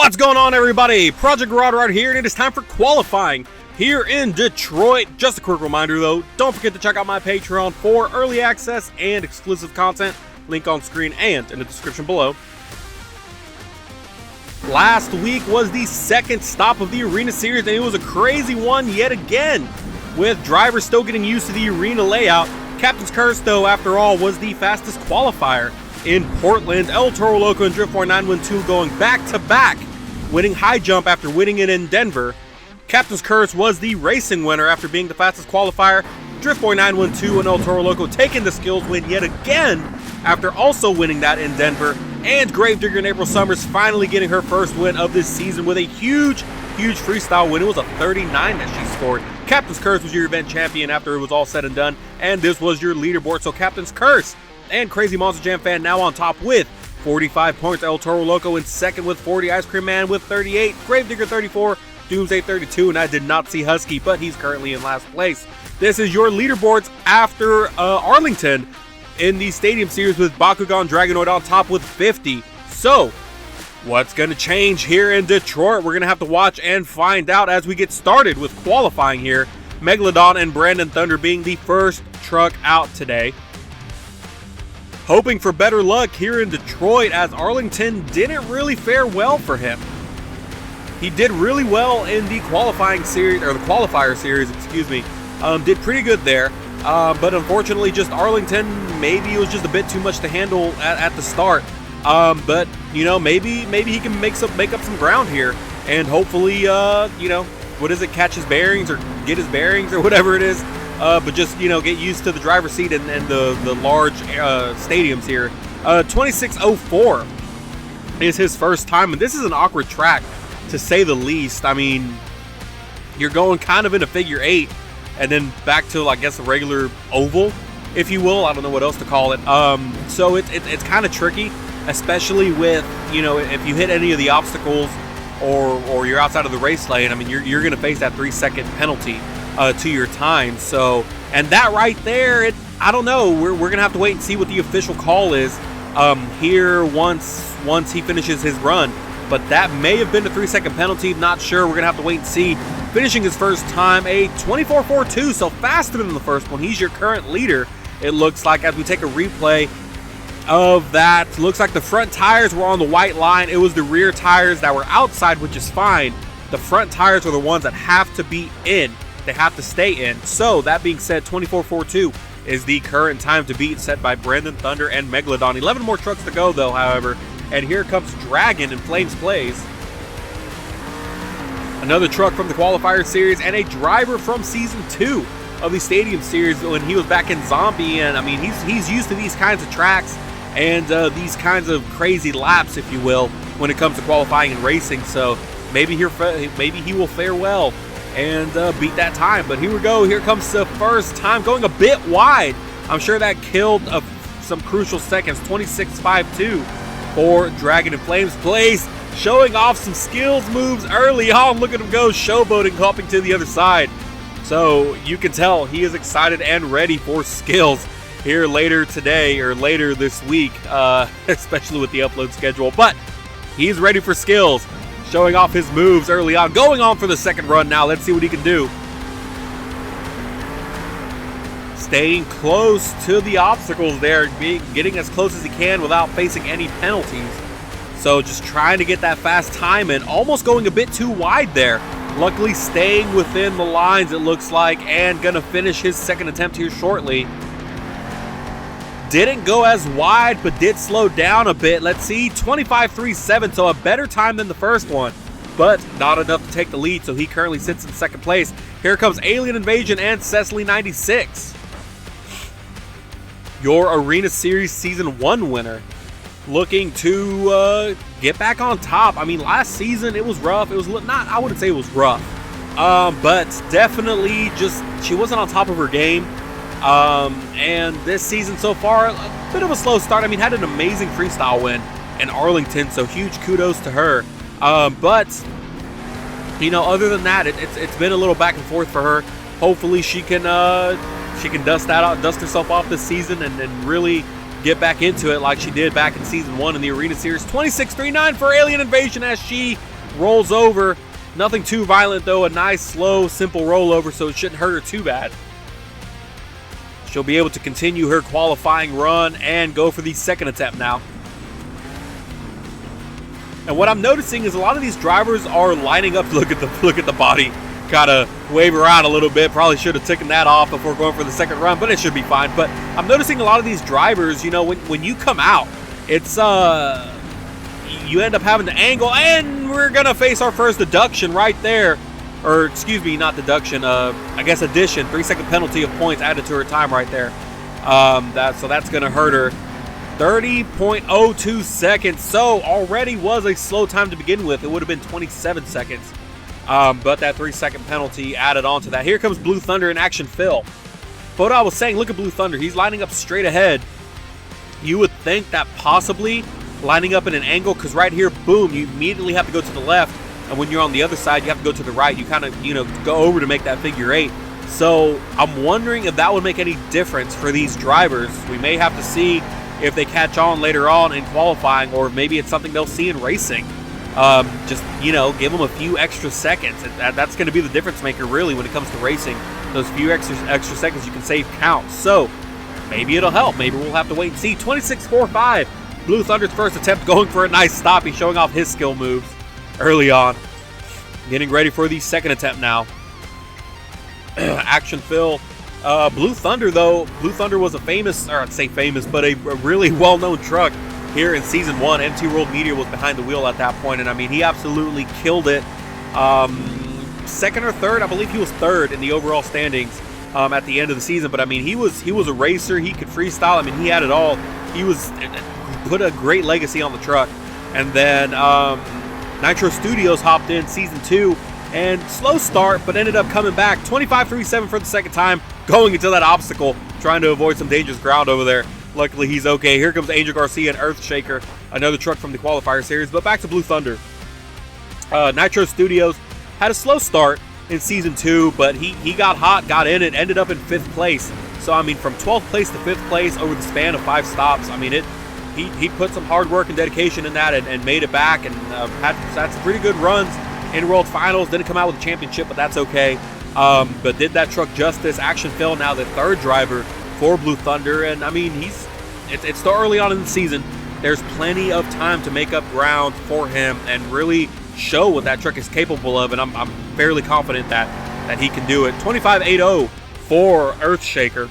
What's going on, everybody? Project Garage right here, and it is time for qualifying here in Detroit. Just a quick reminder though, don't forget to check out my Patreon for early access and exclusive content. Link on screen and in the description below. Last week was the second stop of the Arena Series, and it was a crazy one yet again, with drivers still getting used to the arena layout. Captain's Curse, though, after all, was the fastest qualifier in Portland. El Toro Loco and Driftboy 912 going back-to-back, winning high jump after winning it in Denver. Captain's Curse was the racing winner after being the fastest qualifier. Driftboy 912 and El Toro Loco taking the skills win yet again after also winning that in Denver. And Gravedigger and April Summers finally getting her first win of this season with a huge freestyle win. It was a 39 that she scored. Captain's Curse was your event champion after it was all said and done, and this was your leaderboard. So Captain's Curse and Crazy Monster Jam Fan now on top with 45 points. El Toro Loco in second with 40. Ice Cream Man with 38. Gravedigger 34. Doomsday 32. And I did not see Husky, but he's currently in last place. This is your leaderboards after Arlington in the Stadium Series with Bakugan Dragonoid on top with 50. So, what's going to change here in Detroit? We're going to have to watch and find out as we get started with qualifying here. Megalodon and Brandon Thunder being the first truck out today. Hoping for better luck here in Detroit, as Arlington didn't really fare well for him. He did really well in the qualifying series, or the qualifier series, excuse me. Did pretty good there. But unfortunately, just Arlington, maybe it was just a bit too much to handle at the start. But you know, maybe he can make up some ground here, and hopefully, you know, what is it, catch his bearings or get his bearings or whatever it is. But just, you know, get used to the driver's seat and the large stadiums here. 2604 is his first time, and this is an awkward track to say the least. I mean, you're going kind of in a figure eight and then back to, I guess, a regular oval, if you will. I don't know what else to call it. So it's kind of tricky, especially with, you know, if you hit any of the obstacles or you're outside of the race lane. I mean, you're going to face that 3-second penalty to your time. So, and that right there, I don't know. We're going to have to wait and see what the official call is here once he finishes his run. But that may have been a 3-second penalty. Not sure. We're going to have to wait and see. Finishing his first time, a 24.42, so faster than the first one. He's your current leader, it looks like, as we take a replay of that. Looks like the front tires were on the white line. It was the rear tires that were outside, which is fine. The front tires are the ones that have to be in. They have to stay in. So, that being said, 24.42 is the current time to beat, set by Brandon Thunder and Megalodon. 11 more trucks to go, though, however. And here comes Dragon in Flames Plays. Another truck from the qualifier series, and a driver from season 2 of the Stadium Series when he was back in Zombie. And I mean, he's used to these kinds of tracks and these kinds of crazy laps, if you will, when it comes to qualifying and racing. So maybe he will fare well and beat that time. But here we go. Here comes the first time, going a bit wide. I'm sure that killed some crucial seconds. 26.52 for Dragon in Flames Plays. Showing off some skills moves early on. Look at him go, showboating, hopping to the other side. So you can tell he is excited and ready for skills here later today or later this week, especially with the upload schedule. But he's ready for skills, showing off his moves early on. Going on for the second run now. Let's see what he can do. Staying close to the obstacles there, getting as close as he can without facing any penalties. So just trying to get that fast time in, almost going a bit too wide there. Luckily staying within the lines, it looks like, and gonna finish his second attempt here shortly. Didn't go as wide, but did slow down a bit. Let's see, 25.37, so a better time than the first one, but not enough to take the lead, so he currently sits in second place. Here comes Alien Invasion and Cecily 96. Your Arena Series Season 1 winner. Looking to get back on top. I mean, last season it was rough. It was not, I wouldn't say it was rough, but definitely just she wasn't on top of her game. And this season so far, a bit of a slow start. I mean, had an amazing freestyle win in Arlington, so huge kudos to her. But you know, other than that, it's been a little back and forth for her. Hopefully, she can dust herself off this season and really get back into it like she did back in Season 1 in the Arena Series. 26.39 for Alien Invasion as she rolls over. Nothing too violent though, a nice, slow, simple rollover, so it shouldn't hurt her too bad. She'll be able to continue her qualifying run and go for the second attempt now. And what I'm noticing is a lot of these drivers are lining up. Look at the body, kind of wave around a little bit. Probably should have taken that off before going for the second run, but it should be fine. But I'm noticing a lot of these drivers, you know, when you come out, it's you end up having to angle, and we're gonna face our first deduction right there. Or, excuse me, not deduction, I guess addition. 3-second penalty of points added to her time right there. So that's going to hurt her. 30.02 seconds. So, already was a slow time to begin with. It would have been 27 seconds. But that 3-second penalty added on to that. Here comes Blue Thunder in action, Phil. But what I was saying, look at Blue Thunder. He's lining up straight ahead. You would think that possibly lining up in an angle, because right here, boom, you immediately have to go to the left. And when you're on the other side, you have to go to the right. You kind of, you know, go over to make that figure 8. So I'm wondering if that would make any difference for these drivers. We may have to see if they catch on later on in qualifying, or maybe it's something they'll see in racing. Just, you know, give them a few extra seconds. That's going to be the difference maker, really, when it comes to racing. Those few extra seconds you can save count. So maybe it'll help. Maybe we'll have to wait and see. 26.45. Blue Thunder's first attempt, going for a nice stop. He's showing off his skill moves early on. Getting ready for the second attempt now. Action Phil. Blue Thunder, though. Blue Thunder was a famous, or I'd say famous, but a really well-known truck here in Season 1. MT World Media was behind the wheel at that point, and I mean, he absolutely killed it. Second or third, I believe he was third in the overall standings at the end of the season, but I mean, he was a racer. He could freestyle. I mean, he had it all. He put a great legacy on the truck. And then Nitro Studios hopped in Season 2, and slow start, but ended up coming back. 25.37 for the second time, going into that obstacle, trying to avoid some dangerous ground over there. Luckily, he's okay. Here comes Angel Garcia and Earthshaker, another truck from the qualifier series, but back to Blue Thunder. Nitro Studios had a slow start in Season 2, but he got hot, got in it, ended up in 5th place. So, I mean, from 12th place to 5th place over the span of 5 stops, I mean, he put some hard work and dedication in that, and made it back, and had some pretty good runs in World Finals. Didn't come out with a championship, but that's okay. But did that truck justice. Action Phil, now the third driver for Blue Thunder, and I mean, it's still early on in the season. There's plenty of time to make up ground for him and really show what that truck is capable of, and I'm fairly confident that he can do it. 25.80 for Earthshaker.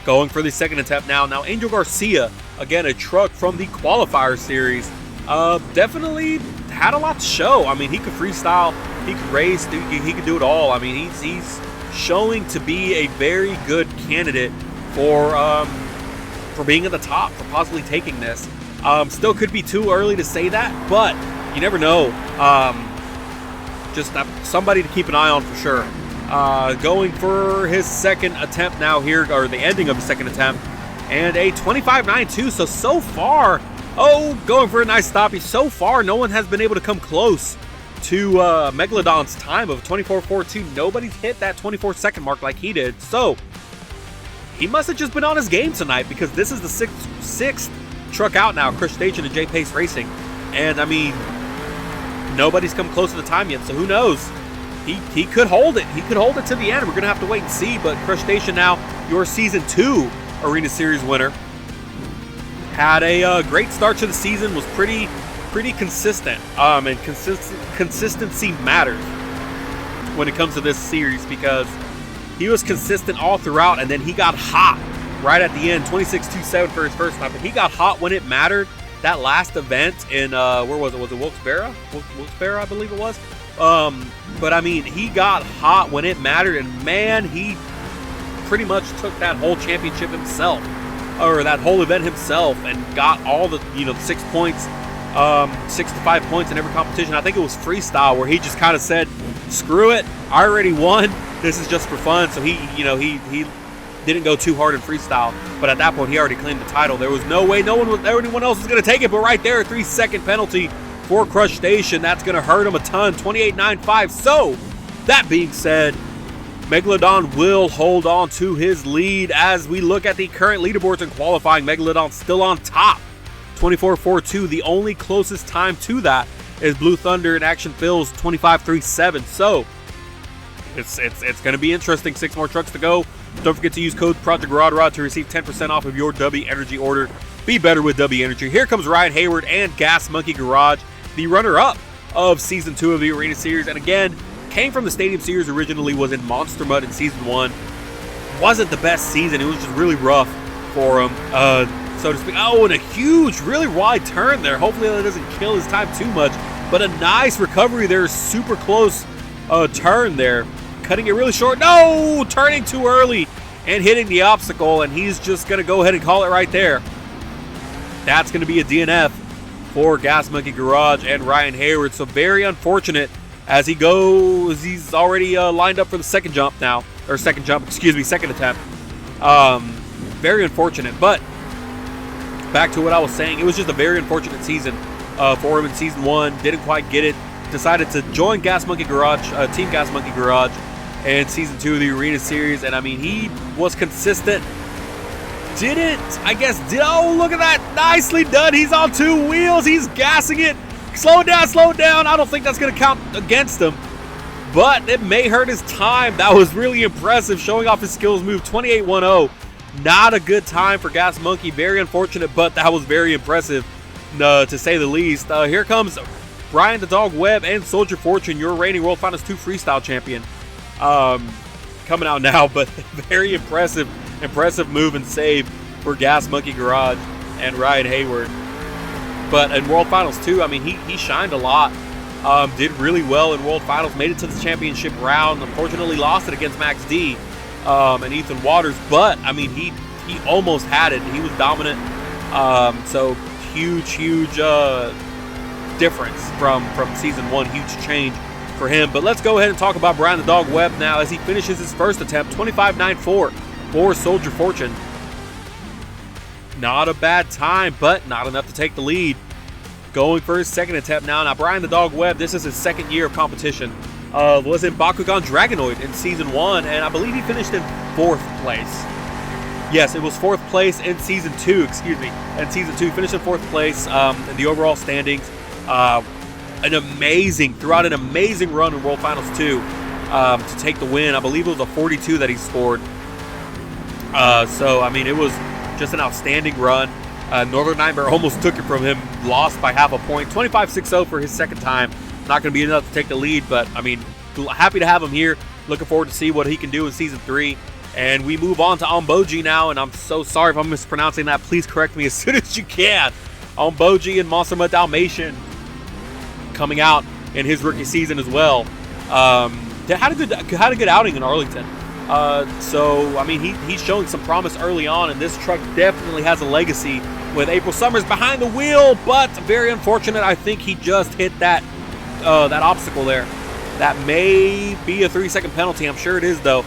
Going for the second attempt now. Now, Angel Garcia, again, a truck from the qualifier series, definitely had a lot to show. I mean, he could freestyle, he could race, he could do it all. I mean, he's showing to be a very good candidate for being at the top, for possibly taking this. Still could be too early to say that, but you never know. Just somebody to keep an eye on for sure. Going for his second attempt now here, or the ending of the second attempt, and a 25.92. So far, going for a nice stop. So far, no one has been able to come close to Megalodon's time of 24.42. Nobody's hit that 24-second mark like he did. So he must have just been on his game tonight, because this is the sixth truck out now, Crush Station and J-Pace Racing, and I mean, nobody's come close to the time yet. So who knows? He could hold it. He could hold it to the end. We're going to have to wait and see. But Crush Station, now your Season 2 Arena Series winner, had a great start to the season, was pretty consistent. And consistency matters when it comes to this series, because he was consistent all throughout, and then he got hot right at the end. 26.27 for his first time. But he got hot when it mattered. That last event in, where was it? Was it Wilkes-Barre? Wilkes-Barre, I believe it was. But I mean, he got hot when it mattered, and man, he pretty much took that whole championship himself, or that whole event himself, and got all the 6 points, 6 to 5 points in every competition. I think it was freestyle, where he just kind of said, "Screw it, I already won. This is just for fun." So he didn't go too hard in freestyle, but at that point, he already claimed the title. There was no way anyone else was going to take it. But right there, a 3-second penalty for Crush Station. That's going to hurt him a ton. 28.95. So, that being said, Megalodon will hold on to his lead. As we look at the current leaderboards and qualifying, Megalodon still on top. 24.42, the only closest time to that is Blue Thunder and Action Phil's 2537. So it's going to be interesting. 6 more trucks to go. Don't forget to use code Project Rod to receive 10% off of your W Energy order. Be better with W Energy. Here comes Ryan Hayward and Gas Monkey Garage, the runner-up of Season 2 of the Arena Series. And again, came from the Stadium Series originally, was in Monster Mud in Season 1. Wasn't the best season. It was just really rough for him, so to speak. Oh, and a huge, really wide turn there. Hopefully that doesn't kill his time too much. But a nice recovery there. Super close turn there. Cutting it really short. No! Turning too early and hitting the obstacle. And he's just going to go ahead and call it right there. That's going to be a DNF for Gas Monkey Garage and Ryan Hayward. So very unfortunate as he goes. He's already lined up for the second jump now. Or second attempt. Very unfortunate. But back to what I was saying. It was just a very unfortunate season for him in Season 1. Didn't quite get it. Decided to join Gas Monkey Garage, Team Gas Monkey Garage, in Season 2 of the Arena Series. And I mean, he was consistent. Oh, look at that. Nicely done. He's on 2 wheels. He's gassing it. Slow it down. I don't think that's going to count against him. But it may hurt his time. That was really impressive. Showing off his skills move. 28.10. Not a good time for Gas Monkey. Very unfortunate, but that was very impressive, to say the least. Here comes Brian the Dog Webb and Soldier Fortune, your reigning World Finals 2 Freestyle Champion. Coming out now, but very impressive move and save for Gas Monkey Garage and Ryan Hayward. But in World Finals 2, I mean, he shined a lot. Did really well in World Finals. Made it to the championship round. Unfortunately, lost it against Max D and Ethan Waters. But, I mean, he almost had it. He was dominant. So, huge difference from Season 1. Huge change for him. But let's go ahead and talk about Brian the Dog Webb now as he finishes his first attempt. 25.94 for Soldier Fortune. Not a bad time, but not enough to take the lead. Going for his second attempt now. Now, Brian the Dog Webb, this is his second year of competition. Was in Bakugan Dragonoid in Season 1, and I believe he finished in 4th place. Yes, it was 4th place in Season 2, In Season 2, finished in 4th place in the overall standings. Throughout an amazing run in World Finals 2 to take the win. I believe it was a 42 that he scored. So, I mean, it was just an outstanding run. Northern Nightmare almost took it from him, lost by half a point. 25.60 for his second time. Not going to be enough to take the lead, but I mean, happy to have him here. Looking forward to see what he can do in Season 3. And we move on to Omboji now, and I'm so sorry if I'm mispronouncing that. Please correct me as soon as you can. Omboji and Monster Mud Dalmatian coming out in his rookie season as well. Had a good outing in Arlington. So, I mean, he's showing some promise early on, and this truck definitely has a legacy with April Summers behind the wheel, but very unfortunate. I think he just hit that obstacle there. That may be a 3-second penalty. I'm sure it is, though.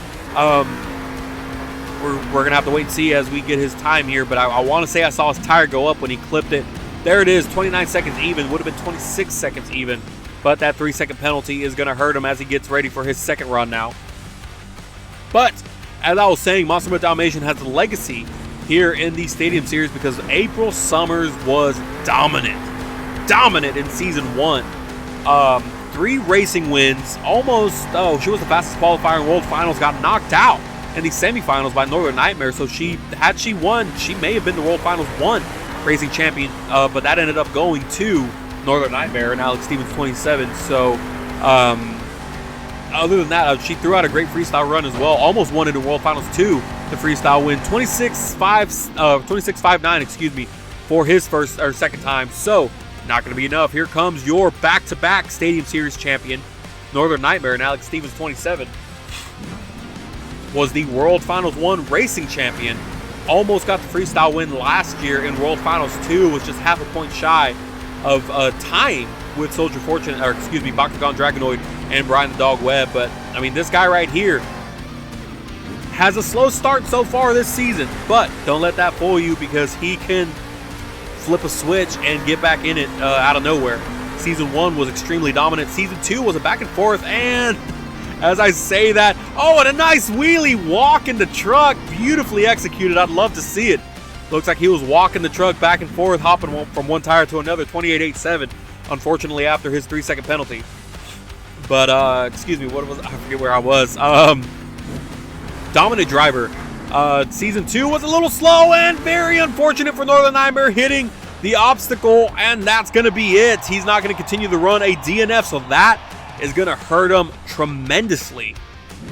We're going to have to wait and see as we get his time here, but I want to say I saw his tire go up when he clipped it. There it is, 29 seconds even. Would have been 26 seconds even, but that 3-second penalty is going to hurt him as he gets ready for his second run now. But, as I was saying, Monster Mud Dalmatian has a legacy here in the Stadium Series because April Summers was dominant in Season 1. 3 racing wins, almost, she was the fastest qualifier in World Finals, got knocked out in the semifinals by Northern Nightmare, so had she won, she may have been the World Finals 1 racing champion, but that ended up going to Northern Nightmare and Alex Stevens 27, so, other than that, she threw out a great freestyle run as well. Almost won it in World Finals 2, the freestyle win. 26.59, for his second time. So, not going to be enough. Here comes your back-to-back Stadium Series champion, Northern Nightmare, and Alex Stevens 27. Was the World Finals 1 racing champion. Almost got the freestyle win last year in World Finals 2, was just half a point shy of tying with Soldier Fortune, Bakugan Dragonoid and Brian the Dog Webb. But, I mean, this guy right here has a slow start so far this season, but don't let that fool you because he can flip a switch and get back in it out of nowhere. Season 1 was extremely dominant. Season 2 was a back and forth, and as I say that, and a nice wheelie walk in the truck. Beautifully executed. I'd love to see it. Looks like he was walking the truck back and forth, hopping from one tire to another. 28.87 unfortunately, after his 3-second penalty. But, excuse me, what was, I forget where I was. Dominant driver. Season 2 was a little slow and very unfortunate for Northern Nightmare, hitting the obstacle, and that's going to be it. He's not going to continue to run a DNF, so that is going to hurt him tremendously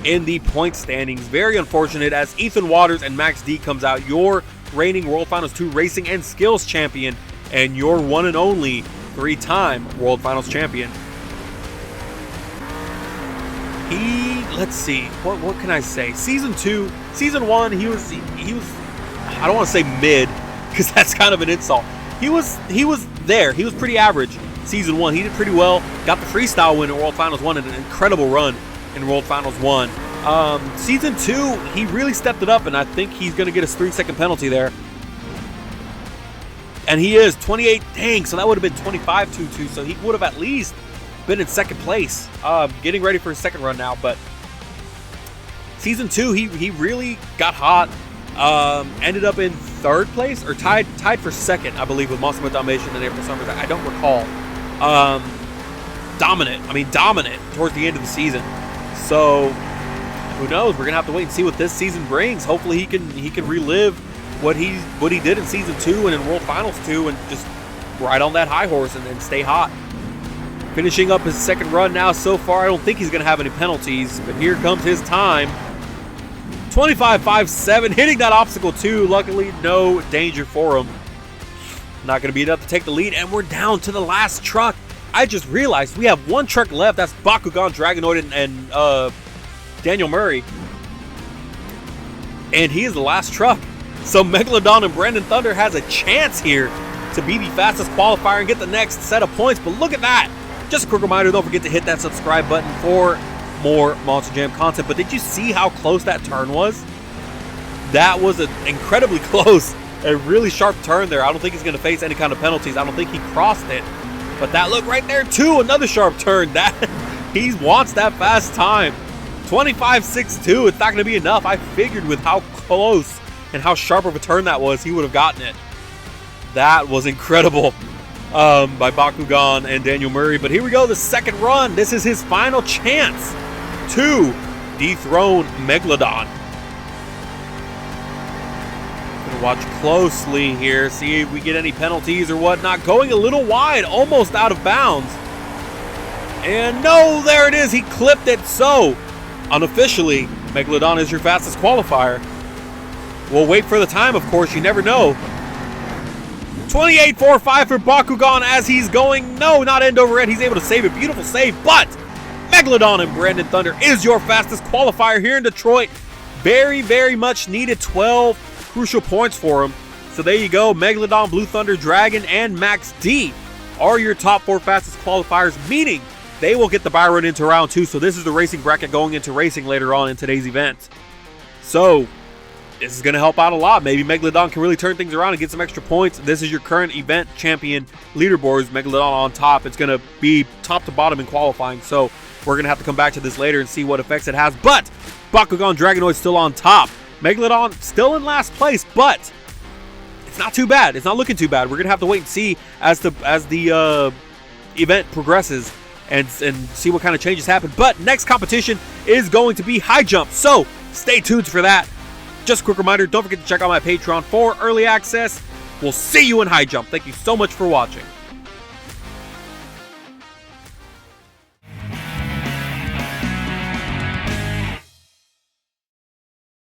in the point standings. Very unfortunate, as Ethan Waters and Max D comes out, your reigning World Finals 2 Racing and Skills champion, and your one and only 3-time World Finals champion. Let's see, what can I say? Season 1, he was I don't want to say mid, because that's kind of an insult. He was there. He was pretty average. Season 1, he did pretty well. Got the freestyle win in World Finals 1 and an incredible run in World Finals 1. Season 2, he really stepped it up, and I think he's going to get his 3-second penalty there. And he is 28, dang, so that would have been 25-2-2, so he would have at least been in second place. Getting ready for his second run now, but Season 2, he really got hot. Ended up in 3rd place, or tied for 2nd, I believe, with Monster Dalmatian and April Summers. I don't recall. Dominant towards the end of the season. So who knows? We're gonna have to wait and see what this season brings. Hopefully he can relive what he did in Season 2 and in World Finals 2 and just ride on that high horse and stay hot. Finishing up his second run now so far. I don't think he's gonna have any penalties, but here comes his time. 25.57, hitting that obstacle too. Luckily, no danger for him. Not going to be enough to take the lead, and we're down to the last truck. I just realized we have one truck left. That's Bakugan, Dragonoid, and Daniel Murray. And he is the last truck. So Megalodon and Brandon Thunder has a chance here to be the fastest qualifier and get the next set of points. But look at that. Just a quick reminder, don't forget to hit that subscribe button for more Monster Jam content. But did you see how close that turn was? That was an incredibly close, a really sharp turn there. I don't think he's going to face any kind of penalties. I don't think he crossed it. But that look right there too, another sharp turn. That he wants that fast time. 25.62. It's not going to be enough. I figured with how close and how sharp of a turn that was, he would have gotten it. That was incredible by Bakugan and Daniel Murray. But here we go, the second run. This is his final chance to dethrone Megalodon. Gonna watch closely here, see if we get any penalties or whatnot. Going a little wide, almost out of bounds. And no, there it is. He clipped it. So, unofficially, Megalodon is your fastest qualifier. We'll wait for the time, of course. You never know. 28.45 for Bakugan as he's going. No, not end over end. He's able to save it. Beautiful save, but Megalodon and Brandon Thunder is your fastest qualifier here in Detroit. Very, very much needed 12 crucial points for him. So there you go. Megalodon, Blue Thunder, Dragon, and Max D are your top 4 fastest qualifiers, meaning they will get the bye run into round 2. So this is the racing bracket going into racing later on in today's event. So this is going to help out a lot. Maybe Megalodon can really turn things around and get some extra points. This is your current event champion leaderboards. Megalodon on top. It's going to be top to bottom in qualifying. So we're going to have to come back to this later and see what effects it has. But Bakugan Dragonoid still on top. Megalodon still in last place, but it's not too bad. It's not looking too bad. We're going to have to wait and see as the event progresses and see what kind of changes happen. But next competition is going to be high jump. So stay tuned for that. Just a quick reminder, don't forget to check out my Patreon for early access. We'll see you in high jump. Thank you so much for watching.